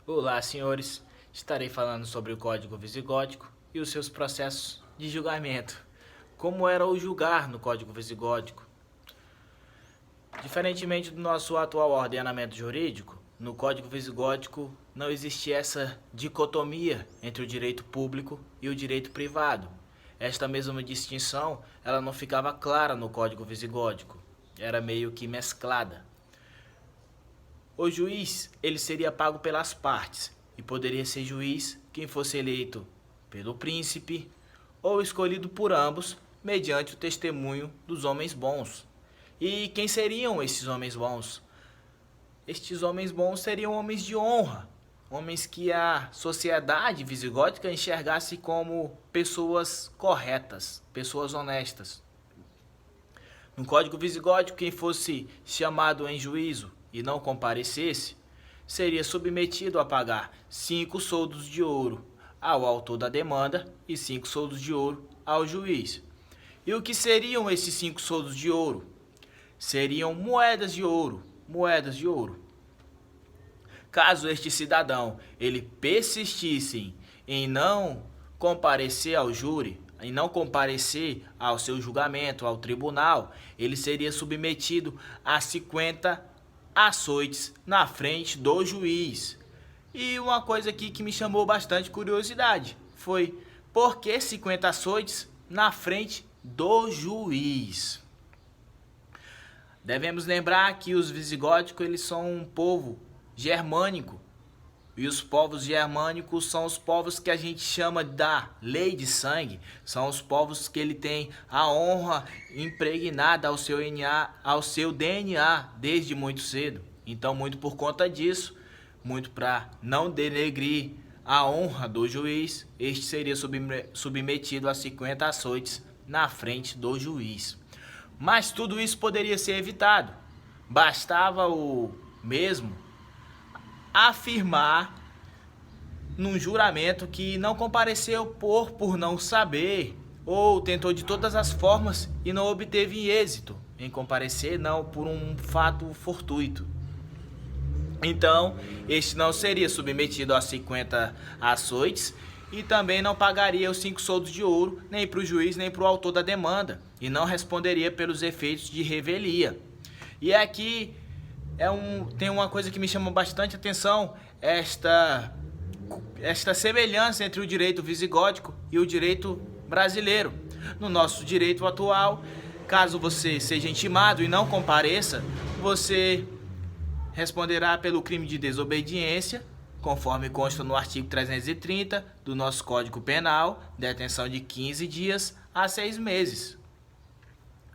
Olá, senhores. Estarei falando sobre o Código Visigótico e os seus processos de julgamento. Como era o julgar no Código Visigótico? Diferentemente do nosso atual ordenamento jurídico, no Código Visigótico não existia essa dicotomia entre o direito público e o direito privado. Esta mesma distinção, ela não ficava clara no Código Visigótico. Era meio que mesclada. O juiz, ele seria pago pelas partes e poderia ser juiz quem fosse eleito pelo príncipe ou escolhido por ambos mediante o testemunho dos homens bons. E quem seriam esses homens bons? Estes homens bons seriam homens de honra, homens que a sociedade visigótica enxergasse como pessoas corretas, pessoas honestas. No Código Visigótico, quem fosse chamado em juízo e não comparecesse, seria submetido a pagar 5 soldos de ouro ao autor da demanda e 5 soldos de ouro ao juiz. E o que seriam esses 5 soldos de ouro? Seriam moedas de ouro, moedas de ouro. Caso este cidadão ele persistisse em não comparecer ao júri, em não comparecer ao seu julgamento, ao tribunal, ele seria submetido a 50 açoites na frente do juiz. E uma coisa aqui que me chamou bastante curiosidade foi por que 50 açoites na frente do juiz? Devemos lembrar que os visigóticos eles são um povo germânico. E os povos germânicos são os povos que a gente chama da lei de sangue. São os povos que ele tem a honra impregnada ao seu DNA desde muito cedo. Então, muito por conta disso, muito para não denegrir a honra do juiz, este seria submetido a 50 açoites na frente do juiz. Mas tudo isso poderia ser evitado. Bastava o mesmo afirmar num juramento que não compareceu por não saber ou tentou de todas as formas e não obteve êxito em comparecer, não por um fato fortuito. Então, este não seria submetido a 50 açoites e também não pagaria os 5 soldos de ouro nem para o juiz nem para o autor da demanda e não responderia pelos efeitos de revelia. E aqui tem uma coisa que me chama bastante atenção, esta semelhança entre o direito visigótico e o direito brasileiro. No nosso direito atual, caso você seja intimado e não compareça, você responderá pelo crime de desobediência, conforme consta no artigo 330 do nosso Código Penal, detenção de 15 dias a 6 meses.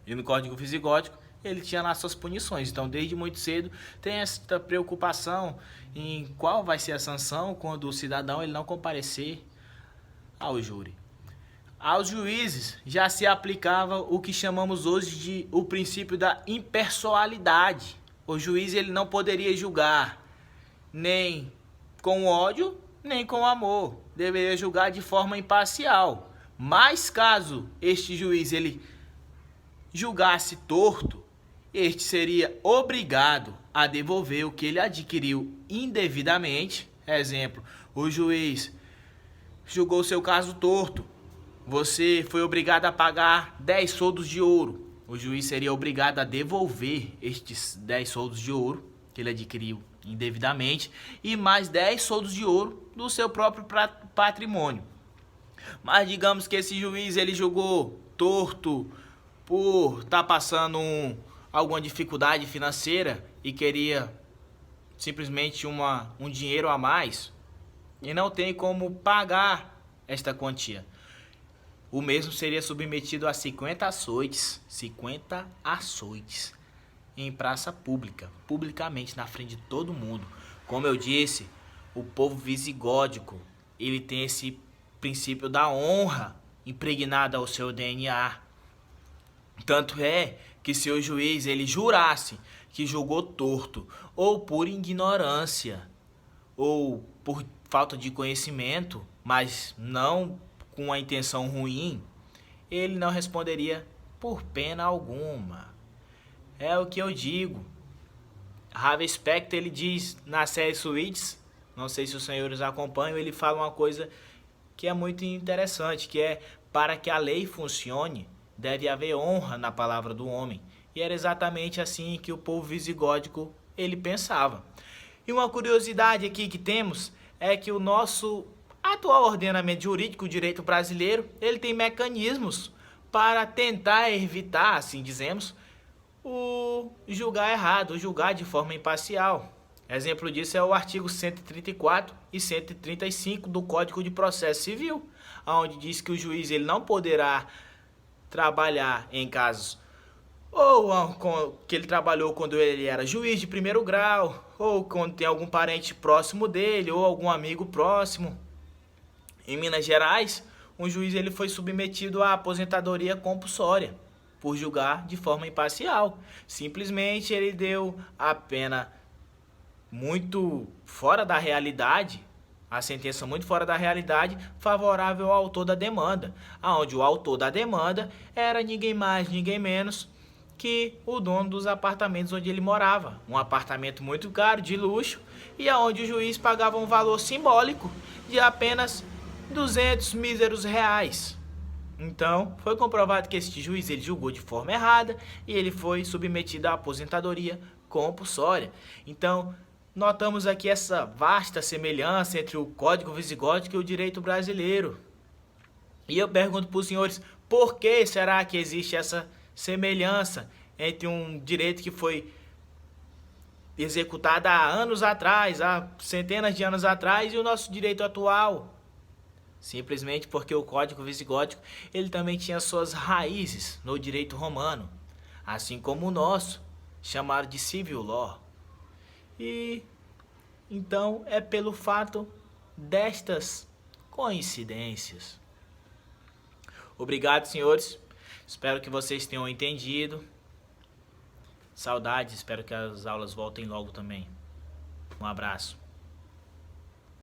E no Código Visigótico, ele tinha lá suas punições. Então, desde muito cedo, tem esta preocupação em qual vai ser a sanção quando o cidadão ele não comparecer ao júri. Aos juízes já se aplicava o que chamamos hoje de o princípio da impessoalidade. O juiz ele não poderia julgar nem com ódio, nem com amor. Deveria julgar de forma imparcial. Mas caso este juiz ele julgasse torto, este seria obrigado a devolver o que ele adquiriu indevidamente. Exemplo, o juiz julgou seu caso torto. Você foi obrigado a pagar 10 soldos de ouro. O juiz seria obrigado a devolver estes 10 soldos de ouro que ele adquiriu indevidamente e mais 10 soldos de ouro do seu próprio patrimônio. Mas digamos que esse juiz ele julgou torto por estar passando alguma dificuldade financeira e queria simplesmente um dinheiro a mais e não tem como pagar esta quantia. O mesmo seria submetido a 50 açoites em praça pública, publicamente na frente de todo mundo. Como eu disse, o povo visigótico, ele tem esse princípio da honra impregnado ao seu DNA. Tanto é que se o juiz ele jurasse que julgou torto, ou por ignorância, ou por falta de conhecimento, mas não com a intenção ruim, ele não responderia por pena alguma. É o que eu digo. Harvey Specter ele diz na série Suits não sei se os senhores acompanham, ele fala uma coisa que é muito interessante, que é: para que a lei funcione, deve haver honra na palavra do homem. E era exatamente assim que o povo visigótico ele pensava. E uma curiosidade aqui que temos é que o nosso atual ordenamento jurídico, o direito brasileiro, ele tem mecanismos para tentar evitar, assim dizemos, o julgar errado, o julgar de forma imparcial. Exemplo disso é o artigo 134 e 135 do Código de Processo Civil, onde diz que o juiz ele não poderá trabalhar em casos que ele trabalhou quando ele era juiz de primeiro grau, ou quando tem algum parente próximo dele, ou algum amigo próximo. Em Minas Gerais, um juiz ele foi submetido à aposentadoria compulsória por julgar de forma imparcial. Simplesmente ele deu a pena muito fora da realidade, a sentença muito fora da realidade, favorável ao autor da demanda, aonde o autor da demanda era ninguém mais, ninguém menos que o dono dos apartamentos onde ele morava. Um apartamento muito caro, de luxo, e aonde o juiz pagava um valor simbólico de apenas 200 míseros reais. Então, foi comprovado que este juiz ele julgou de forma errada e ele foi submetido à aposentadoria compulsória. Então, notamos aqui essa vasta semelhança entre o Código Visigótico e o direito brasileiro. E eu pergunto para os senhores, por que será que existe essa semelhança entre um direito que foi executado há anos atrás, há centenas de anos atrás, e o nosso direito atual? Simplesmente porque o Código Visigótico ele também tinha suas raízes no direito romano, assim como o nosso, chamado de Civil Law. E então é pelo fato destas coincidências. Obrigado, senhores. Espero que vocês tenham entendido. Saudades, espero que as aulas voltem logo também. Um abraço.